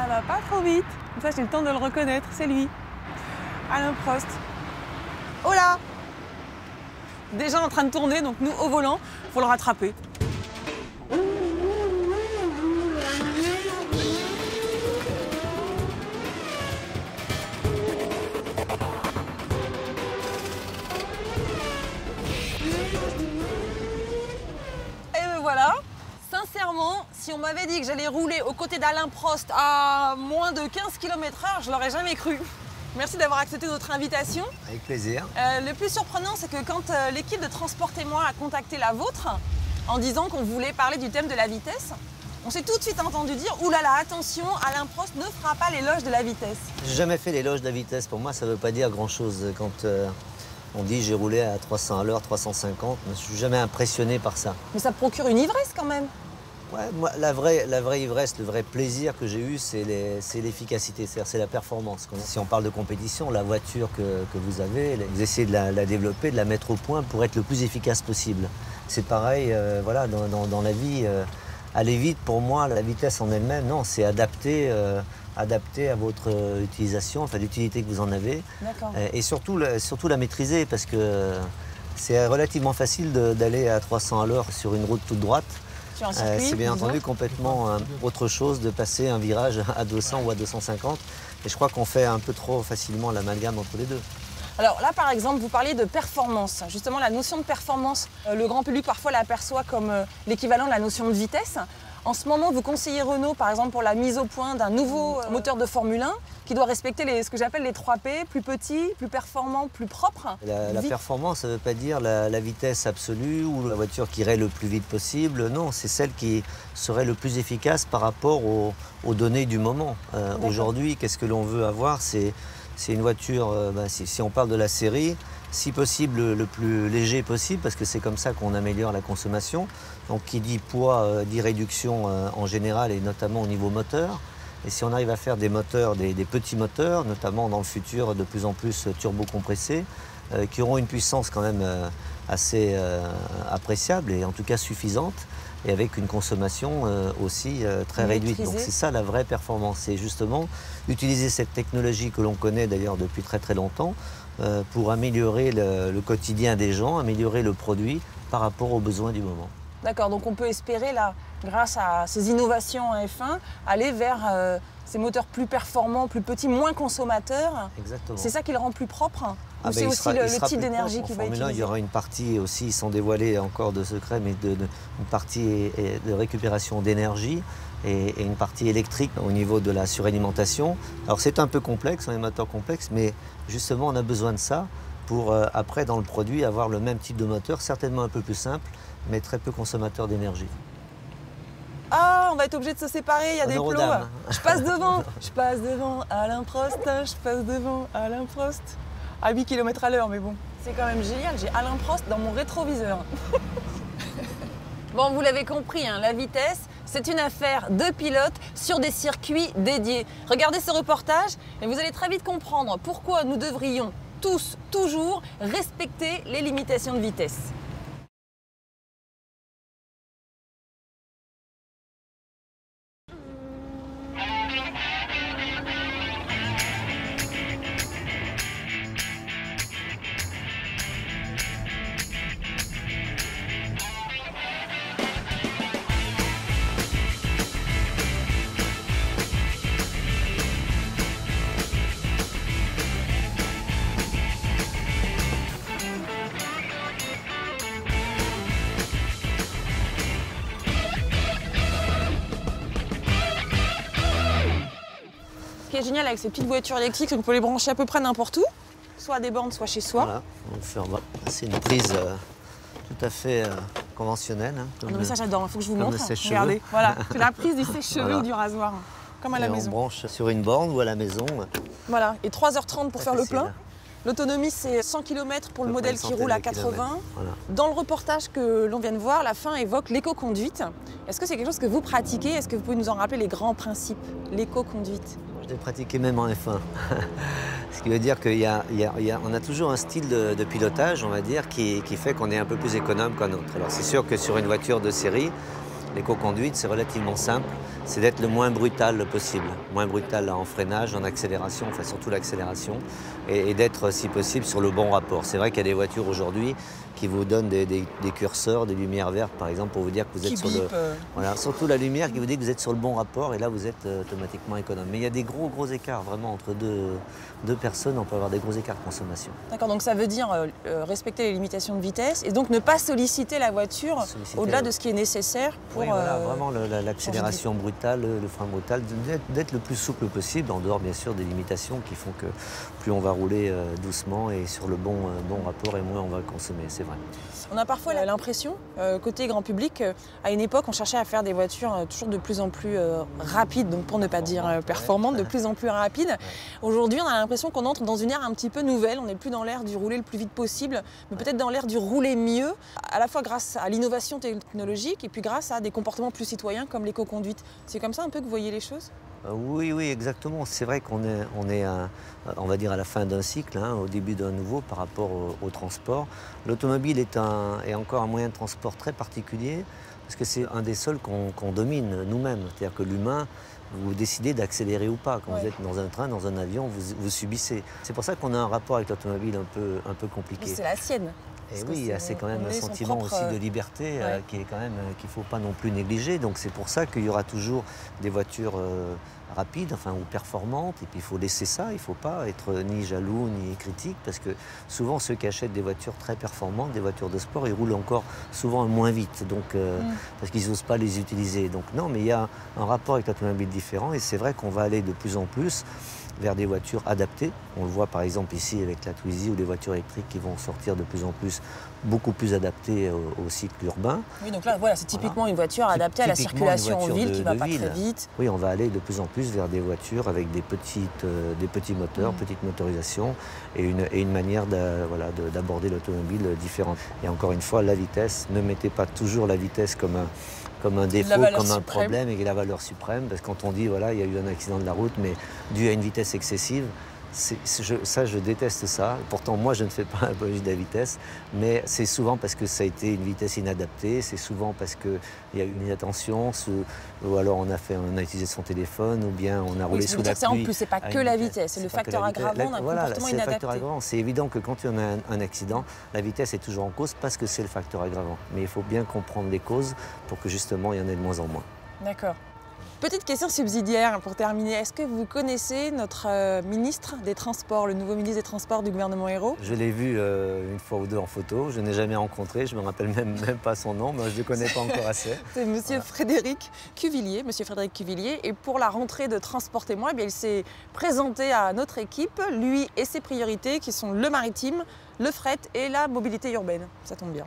ça va pas trop vite. Comme ça, j'ai le temps de le reconnaître, c'est lui. Alain Prost. Oh là! Déjà en train de tourner, donc nous au volant, faut le rattraper. Voilà, sincèrement, si on m'avait dit que j'allais rouler aux côtés d'Alain Prost à moins de 15 km/h, je l'aurais jamais cru. Merci d'avoir accepté notre invitation. Avec plaisir. Le plus surprenant, c'est que quand l'équipe de Transport Témoin a contacté la vôtre, en disant qu'on voulait parler du thème de la vitesse, on s'est tout de suite entendu dire « Ouh là là, attention, Alain Prost ne fera pas l'éloge de la vitesse ». J'ai jamais fait l'éloge de la vitesse. Pour moi, ça ne veut pas dire grand-chose. Quand on dit j'ai roulé à 300 à l'heure, 350, je ne suis jamais impressionné par ça. Mais ça procure une ivresse quand même. Ouais, moi, la vraie ivresse, le vrai plaisir que j'ai eu, c'est l'efficacité, c'est la performance. Si on parle de compétition, la voiture que vous avez, vous essayez de la développer, de la mettre au point pour être le plus efficace possible. C'est pareil voilà, dans la vie. Aller vite, pour moi, la vitesse en elle-même, non, c'est adapté à votre utilisation, enfin l'utilité que vous en avez. Et surtout la maîtriser, parce que c'est relativement facile d'aller à 300 à l'heure sur une route toute droite. C'est bien entendu complètement autre chose de passer un virage à 200 ou à 250. Et je crois qu'on fait un peu trop facilement l'amalgame entre les deux. Alors là, par exemple, vous parliez de performance. Justement, la notion de performance, le grand public parfois l'aperçoit comme l'équivalent de la notion de vitesse. En ce moment, vous conseillez Renault, par exemple, pour la mise au point d'un nouveau moteur de Formule 1 qui doit respecter ce que j'appelle les 3 P, plus petit, plus performant, plus propre. La performance, ça ne veut pas dire la vitesse absolue ou la voiture qui irait le plus vite possible. Non, c'est celle qui serait le plus efficace par rapport aux données du moment. Aujourd'hui, qu'est-ce que l'on veut avoir? C'est une voiture, si on parle de la série, si possible le plus léger possible, parce que c'est comme ça qu'on améliore la consommation. Donc qui dit poids, dit réduction en général et notamment au niveau moteur. Et si on arrive à faire des moteurs, des petits moteurs, notamment dans le futur de plus en plus turbo-compressés, qui auront une puissance quand même assez appréciable et en tout cas suffisante, et avec une consommation aussi très réduite. Donc c'est ça la vraie performance, c'est justement utiliser cette technologie que l'on connaît d'ailleurs depuis très très longtemps pour améliorer le quotidien des gens, améliorer le produit par rapport aux besoins du moment. D'accord, donc on peut espérer, là, grâce à ces innovations en F1, aller vers ces moteurs plus performants, plus petits, moins consommateurs. Exactement. C'est ça qui le rend plus propre? Ou c'est aussi le type d'énergie qu'il va utiliser? Il y aura une partie aussi, sans dévoiler encore de secret, mais une partie de récupération d'énergie et une partie électrique au niveau de la suralimentation. Alors c'est un peu complexe, un moteur complexe, mais justement on a besoin de ça pour après dans le produit avoir le même type de moteur, certainement un peu plus simple, mais très peu consommateur d'énergie. Ah, on va être obligé de se séparer, il y a des plots. Je passe devant Alain Prost, je passe devant Alain Prost. À 8 km à l'heure, mais bon. C'est quand même génial, j'ai Alain Prost dans mon rétroviseur. Bon, vous l'avez compris, hein, la vitesse, c'est une affaire de pilote sur des circuits dédiés. Regardez ce reportage et vous allez très vite comprendre pourquoi nous devrions tous, toujours, respecter les limitations de vitesse. Ce qui est génial avec ces petites voitures électriques, c'est qu'on peut les brancher à peu près n'importe où, soit à des bornes, soit chez soi. Voilà, c'est une prise tout à fait conventionnelle. Hein, non mais ça j'adore, il faut que je vous montre. Regardez, voilà, c'est la prise du sèche-cheveux ou du rasoir, comme à la maison. On branche sur une borne ou à la maison. Voilà, et 3h30 pour faire le plein. L'autonomie, c'est 100 km pour le modèle qui roule à 80. Voilà. Dans le reportage que l'on vient de voir, la fin évoque l'éco-conduite. Est-ce que c'est quelque chose que vous pratiquez? Est-ce que vous pouvez nous en rappeler les grands principes? L'éco-conduite. Je l'ai pratiqué même en F1. Ce qui veut dire qu'on a toujours un style de pilotage, on va dire, qui fait qu'on est un peu plus économe qu'un autre. Alors c'est sûr que sur une voiture de série, L'éco-conduite, c'est relativement simple, c'est d'être le moins brutal possible. Moins brutal en freinage, en accélération, enfin surtout l'accélération, et d'être si possible sur le bon rapport. C'est vrai qu'il y a des voitures aujourd'hui qui vous donnent des curseurs, des lumières vertes par exemple, pour vous dire que vous êtes sur le... Voilà, surtout la lumière qui vous dit que vous êtes sur le bon rapport, et là vous êtes automatiquement économe. Mais il y a des gros écarts, vraiment, entre deux personnes, on peut avoir des gros écarts de consommation. D'accord, donc ça veut dire respecter les limitations de vitesse et donc ne pas solliciter la voiture au-delà de ce qui est nécessaire pour... Oui, voilà, vraiment l'accélération brutale, le frein brutal, d'être le plus souple possible, en dehors bien sûr des limitations qui font que plus on va rouler doucement et sur le bon rapport, et moins on va consommer, c'est vrai. On a parfois l'impression, côté grand public, à une époque on cherchait à faire des voitures toujours de plus en plus rapides, donc pour ne pas dire performantes, de plus en plus rapides. Aujourd'hui on a l'impression qu'on entre dans une ère un petit peu nouvelle, on n'est plus dans l'ère du rouler le plus vite possible, mais peut-être dans l'ère du rouler mieux, à la fois grâce à l'innovation technologique et puis grâce à des comportements plus citoyens comme l'éco-conduite. C'est comme ça un peu que vous voyez les choses ? Oui, exactement. C'est vrai qu'on est, on va dire, à la fin d'un cycle, hein, au début d'un nouveau par rapport au transport. L'automobile est encore un moyen de transport très particulier, parce que c'est un des seuls qu'on domine nous-mêmes. C'est-à-dire que l'humain, vous décidez d'accélérer ou pas. Quand vous êtes dans un train, dans un avion, vous subissez. C'est pour ça qu'on a un rapport avec l'automobile un peu compliqué. C'est la sienne. Et oui, c'est quand même un sentiment aussi de liberté qui est quand même qu'il ne faut pas non plus négliger. Donc c'est pour ça qu'il y aura toujours des voitures rapides, enfin, ou performantes. Et puis il faut laisser ça, il ne faut pas être ni jaloux ni critique, parce que souvent ceux qui achètent des voitures très performantes, des voitures de sport, ils roulent encore souvent moins vite, donc, parce qu'ils n'osent pas les utiliser. Donc non, mais il y a un rapport avec l'automobile différent, et c'est vrai qu'on va aller de plus en plus vers des voitures adaptées. On le voit par exemple ici avec la Twizy, ou des voitures électriques qui vont sortir de plus en plus, beaucoup plus adaptées au cycle urbain. Oui, donc là, voilà, c'est typiquement une voiture adaptée à la circulation en ville, qui ne va pas très vite. Oui, on va aller de plus en plus vers des voitures avec des petits moteurs, petite motorisation, et une manière d'aborder l'automobile différente. Et encore une fois, la vitesse, ne mettez pas toujours la vitesse comme un défaut, comme un problème, et la valeur suprême, parce que quand on dit voilà, il y a eu un accident de la route, mais dû à une vitesse excessive, je déteste ça. Pourtant, moi, je ne fais pas l'apologie de la vitesse, mais c'est souvent parce que ça a été une vitesse inadaptée, c'est souvent parce qu'il y a eu une inattention, ou alors on a utilisé son téléphone, ou bien on a roulé sous la pluie. En plus, c'est pas que la vitesse, c'est le facteur aggravant d'un comportement inadapté. C'est évident que quand on a un accident, la vitesse est toujours en cause parce que c'est le facteur aggravant. Mais il faut bien comprendre les causes pour que justement il y en ait de moins en moins. D'accord. Petite question subsidiaire pour terminer. Est-ce que vous connaissez notre ministre des Transports, le nouveau ministre des Transports du gouvernement Ayrault ? Je l'ai vu une fois ou deux en photo. Je n'ai jamais rencontré. Je ne me rappelle même pas son nom. Moi, je ne le connais pas encore assez. C'est Monsieur Frédéric Cuvillier. Et pour la rentrée de Transportez-moi, il s'est présenté à notre équipe, lui et ses priorités qui sont le maritime, le fret et la mobilité urbaine. Ça tombe bien.